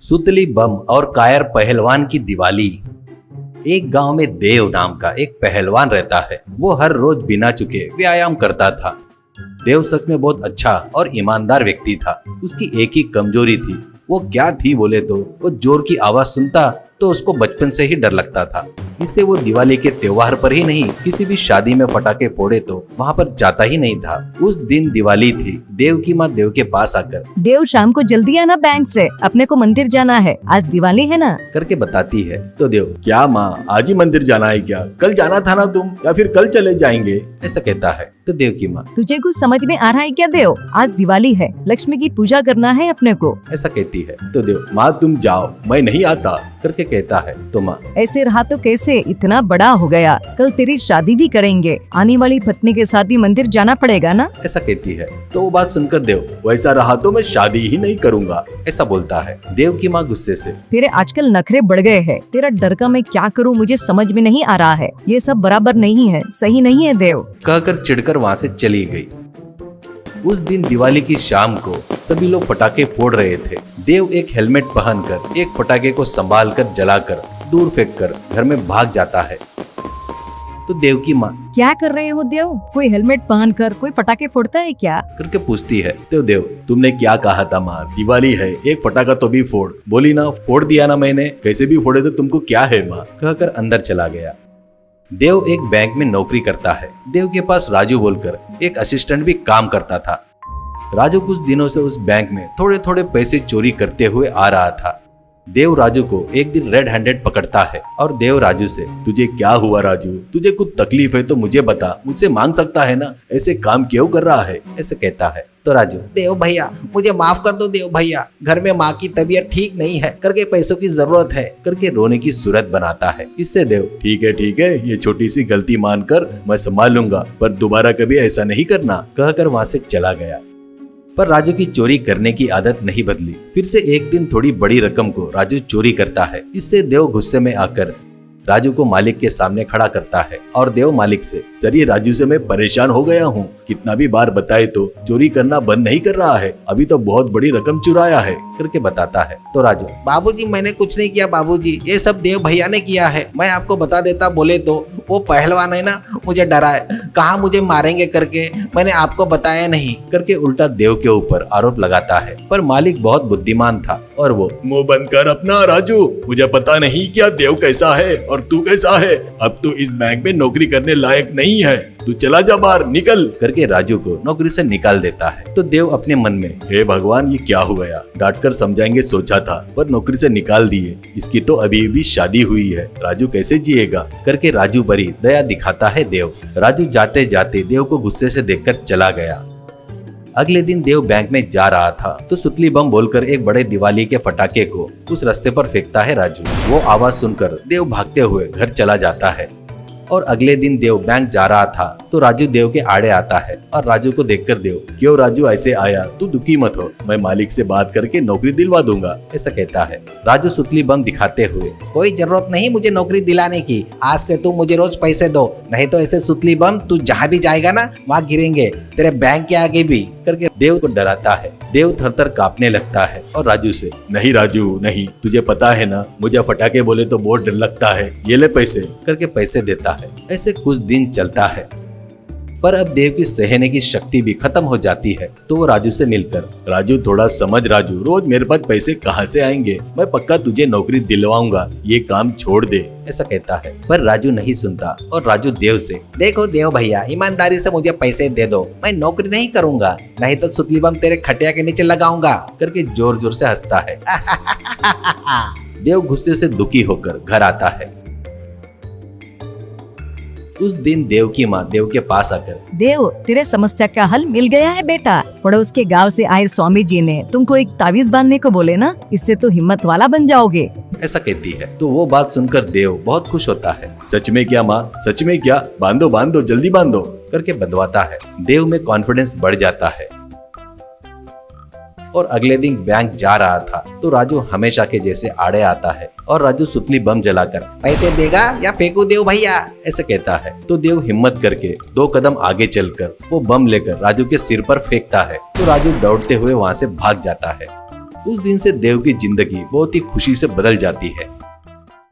सुतली बम और कायर पहलवान की दिवाली। एक गांव में देव नाम का एक पहलवान रहता है। वो हर रोज बिना चुके व्यायाम करता था। देव सच में बहुत अच्छा और ईमानदार व्यक्ति था। उसकी एक ही कमजोरी थी। वो क्या थी बोले तो वो जोर की आवाज सुनता तो उसको बचपन से ही डर लगता था। इससे वो दिवाली के त्योहार पर ही नहीं, किसी भी शादी में पटाखे फोड़े तो वहाँ पर जाता ही नहीं था। उस दिन दिवाली थी। देव की माँ देव के पास आकर, देव शाम को जल्दी आना बैंक से, अपने को मंदिर जाना है, आज दिवाली है ना, करके बताती है। तो देव, क्या माँ आज ही मंदिर जाना है क्या? कल जाना था ना तुम, या फिर कल चले जाएंगे, ऐसा कहता है। तो देव की माँ, तुझे कुछ समझ में आ रहा है क्या देव? आज दिवाली है, लक्ष्मी की पूजा करना है अपने को, ऐसा कहती है। तो देव, माँ तुम जाओ, मैं नहीं आता, करके कहता है। तो माँ, ऐसे रहा तो कैसे, इतना बड़ा हो गया, कल तेरी शादी भी करेंगे, आने वाली पत्नी के साथ भी मंदिर जाना पड़ेगा ना, ऐसा कहती है। तो वो बात सुनकर देव, वैसा रहा तो मैं शादी ही नहीं करूँगा, ऐसा बोलता है। देव की माँ गुस्से से, तेरे आजकल नखरे बढ़ गए हैं, तेरा डर का मैं क्या करूँ मुझे समझ में नहीं आ रहा है, ये सब बराबर नहीं है, सही नहीं है देव, कहकर चिढ़कर वहाँ से चली गई। उस दिन दिवाली की शाम को सभी लोग पटाखे फोड़ रहे थे। देव एक हेलमेट पहनकर एक पटाखे को संभालकर जलाकर दूर फेंककर घर में भाग जाता है। तो देव की माँ, क्या कर रहे हो देव? कोई हेलमेट पहनकर कोई पटाखे फोड़ता है क्या, करके पूछती है। तो देव, तुमने क्या कहा था माँ, दिवाली है, एक पटाखा तो भी फोड़। बोली ना, फोड़ दिया ना मैंने, कैसे भी फोड़े तो तुमको क्या है माँ, कहकर अंदर चला गया। देव एक बैंक में नौकरी करता है। देव के पास राजू बोलकर एक असिस्टेंट भी काम करता था। राजू कुछ दिनों से उस बैंक में थोड़े थोड़े पैसे चोरी करते हुए आ रहा था। देव राजू को एक दिन रेड हैंडेड पकड़ता है और देव राजू से, तुझे क्या हुआ राजू, तुझे कुछ तकलीफ है तो मुझे बता, मुझसे मांग सकता है ना, ऐसे काम क्यों कर रहा है, ऐसे कहता है। तो राजू, देव भैया मुझे माफ कर दो देव भैया, घर में माँ की तबीयत ठीक नहीं है करके पैसों की जरूरत है, करके रोने की सूरत बनाता है। इससे देव, ठीक है, ये छोटी सी गलती मानकर मैं संभाल लूंगा, पर दोबारा कभी ऐसा नहीं करना, कहकर वहाँ से चला गया। पर राजू की चोरी करने की आदत नहीं बदली। फिर से एक दिन थोड़ी बड़ी रकम को राजू चोरी करता है। इससे देव गुस्से में आकर राजू को मालिक के सामने खड़ा करता है और देव मालिक से, सर ये राजू से मैं परेशान हो गया हूँ, कितना भी बार बताए तो चोरी करना बंद नहीं कर रहा है, अभी तो बहुत बड़ी रकम चुराया है, करके बताता है। तो राजू, बाबूजी मैंने कुछ नहीं किया बाबूजी, ये सब देव भैया ने किया है, मैं आपको बता देता बोले तो वो पहलवान है ना, मुझे डराए, कहा मुझे मारेंगे करके, मैंने आपको बताया नहीं, करके उल्टा देव के ऊपर आरोप लगाता है। पर मालिक बहुत बुद्धिमान था और वो, मुंह बंद कर अपना राजू, मुझे पता नहीं क्या देव कैसा है और तू कैसा है, अब तू इस बैंक में नौकरी करने लायक नहीं है, तू चला जा बाहर, निकल, करके राजू को नौकरी से निकाल देता है। तो देव अपने मन में, हे भगवान ये क्या हो गया, डांटकर समझाएंगे सोचा था पर नौकरी से निकाल दिए, इसकी तो अभी भी शादी हुई है, राजू कैसे जिएगा, करके राजू बड़ी दया दिखाता है देव। राजू जाते जाते देव को गुस्से से देखकर चला गया। अगले दिन देव बैंक में जा रहा था तो सुतली बम बोलकर एक बड़े दिवाली के पटाखे को उस रास्ते पर फेंकता है राजू। वो आवाज सुनकर देव भागते हुए घर चला जाता है। और अगले दिन देव बैंक जा रहा था तो राजू देव के आड़े आता है और राजू को देखकर देव, क्यों राजू ऐसे आया, तू दुखी मत हो, मैं मालिक से बात करके नौकरी दिलवा दूंगा, ऐसा कहता है। राजू सुतली बम दिखाते हुए, कोई जरूरत नहीं मुझे नौकरी दिलाने की, आज से तू मुझे रोज पैसे दो, नहीं तो ऐसे सुतली बम तू जहाँ भी जाएगा ना वहाँ गिरेंगे, तेरे बैंक के आगे भी, करके देव को डराता है। देव थर-थर कांपने लगता है और राजू से, नहीं राजू नहीं, तुझे पता है ना मुझे फटाके बोले तो बहुत डर लगता है, ये ले पैसे, करके पैसे देता है। ऐसे कुछ दिन चलता है पर अब देव की सहने की शक्ति भी खत्म हो जाती है। तो वो राजू से मिलकर, राजू थोड़ा समझ राजू, रोज मेरे पास पैसे कहाँ से आएंगे, मैं पक्का तुझे नौकरी दिलवाऊंगा, ये काम छोड़ दे, ऐसा कहता है। पर राजू नहीं सुनता और राजू देव से, देखो देव भैया ईमानदारी से मुझे पैसे दे दो, मैं नौकरी नहीं करूंगा, नहीं तो सुतली बम तेरे खटिया के नीचे लगाऊंगा, करके जोर जोर से हंसता है। देव गुस्से से दुखी होकर घर आता है। उस दिन देव की माँ देव के पास आकर, देव तेरे समस्या का हल मिल गया है बेटा, पड़ोस के गांव से आए स्वामी जी ने तुमको एक तावीज बांधने को बोले ना, इससे तो हिम्मत वाला बन जाओगे, ऐसा कहती है। तो वो बात सुनकर देव बहुत खुश होता है। सच में क्या माँ, सच में क्या, बांधो बांधो जल्दी बांधो, करके बंधवाता है। देव में कॉन्फिडेंस बढ़ जाता है। और अगले दिन बैंक जा रहा था तो राजू हमेशा के जैसे आड़े आता है और राजू सुतली बम जलाकर, पैसे देगा या फेंकू देव भैया, ऐसे कहता है। तो देव हिम्मत करके 2 कदम आगे चलकर वो बम लेकर राजू के सिर पर फेंकता है तो राजू दौड़ते हुए वहाँ से भाग जाता है। उस दिन से देव की जिंदगी बहुत ही खुशी से बदल जाती है।